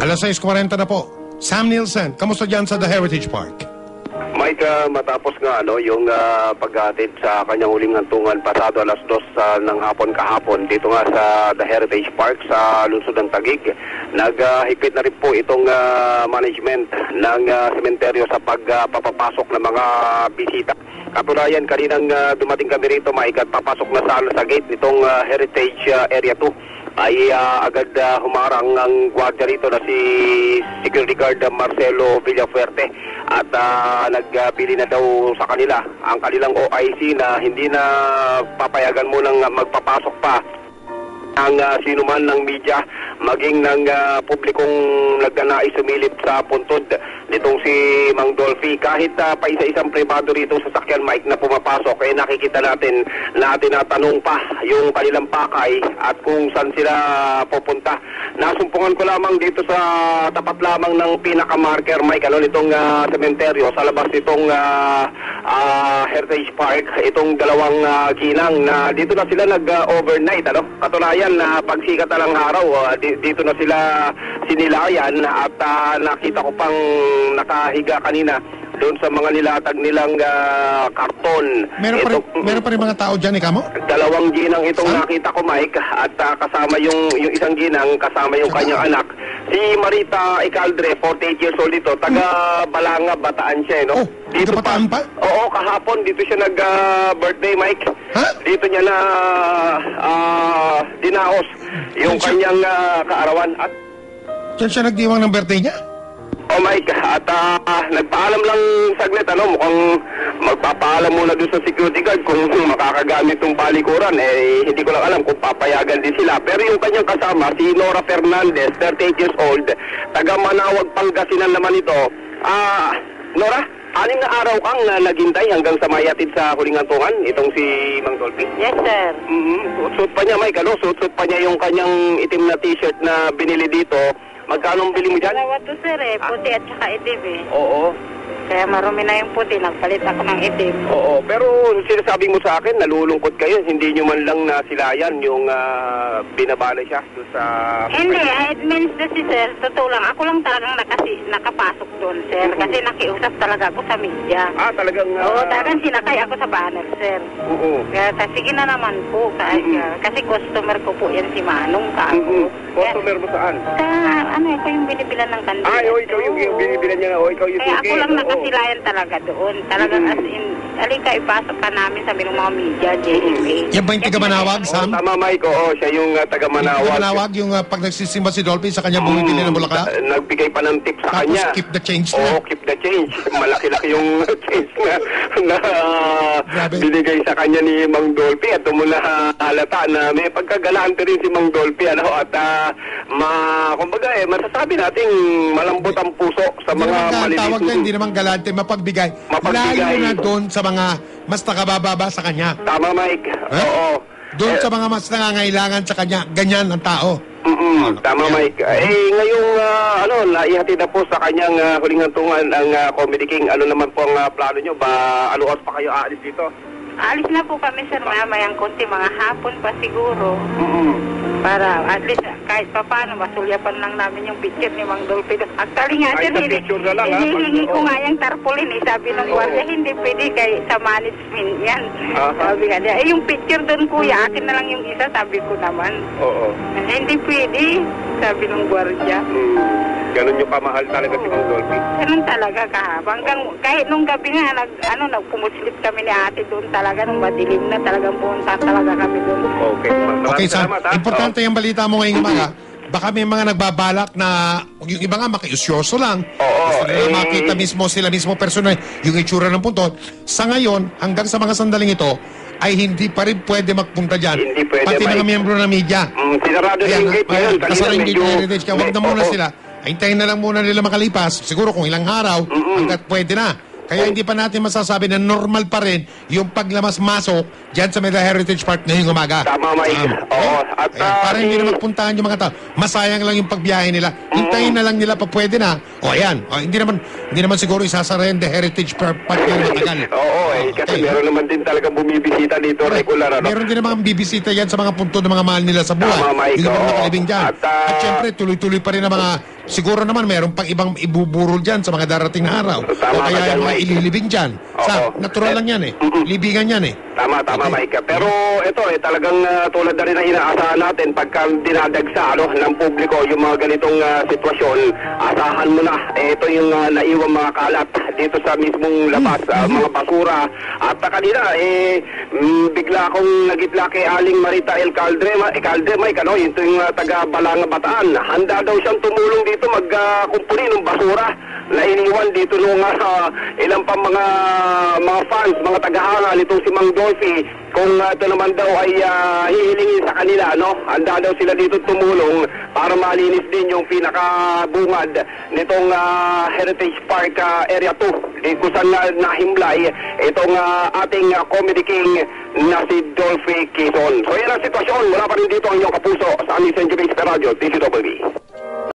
Alas 6:40 na po. Sam Nielsen, kamusta dyan sa The Heritage Park? Mike, matapos nga yung paghatid sa kanyang huling hantungan pasado alas 2 ng hapon kahapon dito nga sa The Heritage Park sa lungsod ng Taguig, naghigpit na rin po itong management ng sementeryo sa pagpapasok ng mga bisita. Katulayan, kaninang dumating kami rito, Mike, at papasok na sa gate nitong Heritage Area 2 ay agad humarang ang gwardiya rito na si Security Guard Marcelo Villafuerte at nagbili na daw sa kanila ang kanilang OIC na hindi na papayagan mo nang magpapasok pa ang sino man ng media maging ng publikong nagnanais sumilip sa puntod nitong si Mang Dolphy. Kahit pa isa-isang privado rito sa sakyan, Mike, na pumapasok, nakikita natin na tinatanong pa yung kanilang pakay at kung saan sila pupunta. Nasumpungan ko lamang dito sa tapat lamang ng pinaka-marker, Mike, nitong sementeryo sa labas nitong Heritage Park, itong dalawang ginang na dito na sila nag-overnight, Katulayan na pagsikat na lang araw, dito na sila sinilayan at nakita ko pang nakahiga kanina doon sa mga nilatag nilang karton. Meron pa rin mga tao dyan, Kamo? Dalawang ginang itong nakita ko, Mike, at kasama yung isang ginang, kasama yung kanyang anak. Si Marita Icaldre, 48 years old ito, taga Balanga, Bataan siya, no? Oh, dito Bataan pa? Oo, kahapon dito siya nag-birthday, Mike. Ha? Dito niya na dinaos yung kanyang kaarawan. At diyan siya nagdiwang ng birthday niya? Oh Mike, at nagpaalam lang saglit, mukhang magpapaalam muna doon sa security guard kung makakagamit ng palikuran. Hindi ko lang alam kung papayagan din sila. Pero yung kanyang kasama, si Nora Fernandez, 38 years old, taga Manawag, Pangasinan naman ito. Nora, 6 na araw kang naghintay hanggang sa mayatid sa huling hantungan, itong si Mang Dolphy? Yes, sir. Suot pa niya, Mike, suot pa niya yung kanyang itim na t-shirt na binili dito. Magkano ang bili mo dyan? Dalawa to, sir, puti at saka itim, Oo. Kaya marumi na yung puti, nagpalit ako ng itim. Oo, pero sinasabi mo sa akin, nalulungkot kayo, hindi nyo man lang nasilayan yung binabala siya doon sa... Hindi, it means si sir, totoo lang, ako lang talagang nakapasok doon, sir, kasi nakiusap talaga ako sa media. Talagang... Oo, talagang sinakay ako sa banner, sir. Oo. Kaya sige na naman po, kasi customer ko po yan si Manong Kako. Customer mo saan? Ikaw yung binibilan ng kandila. Ikaw yung binibilan niya, ikaw yung kaya ako lang nakasilayan talaga doon. Talagang as in, alika ipasok ka namin sa ng mga media, JMA. Yan ba yung taga-Manawag, Sam? Tama, Mike, siya yung taga-Manawag. Yung taga-Manawag, yung pag nagsisimba si Dolphy sa kanya bumibili ng bulaka? Nagbigay pa ng tip sa kanya. Tapos keep the change na. Oo, keep the change. Malaki-laki yung change na binigay sa kanya ni Mang Dolphy. At mula halata na may pagkagalante rin si Mang Dolphy. At kumbaga masasabi nating malambot ang puso sa mga maliliit. Hindi naman galante, mapagbigay. Lalo na doon sa mga mas nakabababa sa kanya. Tama, Mike. Oo. Doon sa mga mas nangangailangan sa kanya, ganyan ang tao. Tama, Mike. Ngayong naihatid na po sa kanyang huling hantungan ang Comedy King. Ano naman po ang plano nyo? Ano oras pa kayo aalis dito? Alis na po kami, sir, mamayang konti, mga hapon pa siguro. Para at least kahit pa paano, masulyapan lang namin yung picture ni Mang Dolphy. Actually nga, sir, hinihingi ko nga yung tarpaulin. Sabi ng gwardiya, hindi pwede sa management yan. Sabi nga niya, yung picture doon, kuya, akin na lang yung isa, sabi ko naman. Oo. Hindi pwede, sabi ng gwardiya. Ganun yung kamahal talaga si Mang Dolphy. Ganun talaga kahabang. Kahit nung gabi nga, nagpumuslip kami ni ate doon talaga, nung madilim na talagang punta talaga kami doon. Okay, Sam. Importante yung balita mo ngayong umaga. Baka may mga nagbabalak na yung iba nga makiusyoso lang. Gusto nila makita sila mismo personal yung itsura ng puntod. Sa ngayon, hanggang sa mga sandaling ito, ay hindi pa rin pwede magpunta dyan. Hindi pwede, pati mga miyembro ng media. Sinarado yung gate ngayon. Kasara yung gate ng Heritage. Kaya huwag na muna sila. Hintayin na lang muna nila makalipas. Siguro kung ilang araw, hanggat pwede na. Kaya hindi pa natin masasabi na normal pa rin yung paglamas-masok dyan sa Mega Heritage Park ngayong umaga. Tama, Mike. Oo. At para hindi na magpuntahan yung mga tao. Masayang lang yung pagbiyahe nila. Hintayin na lang nila pa pwede na. Ayan. Hindi naman siguro isasara yung The Heritage Park yung matagal. Oo, kasi meron naman din talaga bumibisita dito regular. Meron din naman bibisita yan sa mga punto ng mga mahal nila sa buhay. Tama, Mike. Yung mga nakalibing dyan. At syempre, tuloy-tuloy pa rin ang mga siguro naman meron pang ibang ibuburol dyan sa mga darating na araw. Tama O kaya ka dyan, yung mga Mike. ililibing dyan. Oo. Natural lang yan eh. Libingan yan eh. Tama, Mike. Pero ito talagang tulad na rin ang inaasahan natin pagka dinadagsa ng publiko yung mga ganitong sitwasyon, asahan mo na. Ito yung naiwang mga kalat dito sa mismong labas, mga basura. At kanina, bigla akong nagitla kay Aling Marita El Caldre, Mike, ito yung taga Balanga Bataan. Handa daw siyang tumulong dito magkumpuni ng basura na iniwan dito nung ilang pa mga fans, mga tagahanga nitong si Mang Dolphy, kung ito naman daw ay hihilingin sa kanila, handa daw sila dito tumulong para malinis din yung pinakabungad nitong Heritage Park Area 2, kung saan nahimlay itong ating Comedy King na si Dolphy Quezon. So yan ang sitwasyon, wala pa rin dito ang inyong kapuso sa aming St. James Radio, DCWB.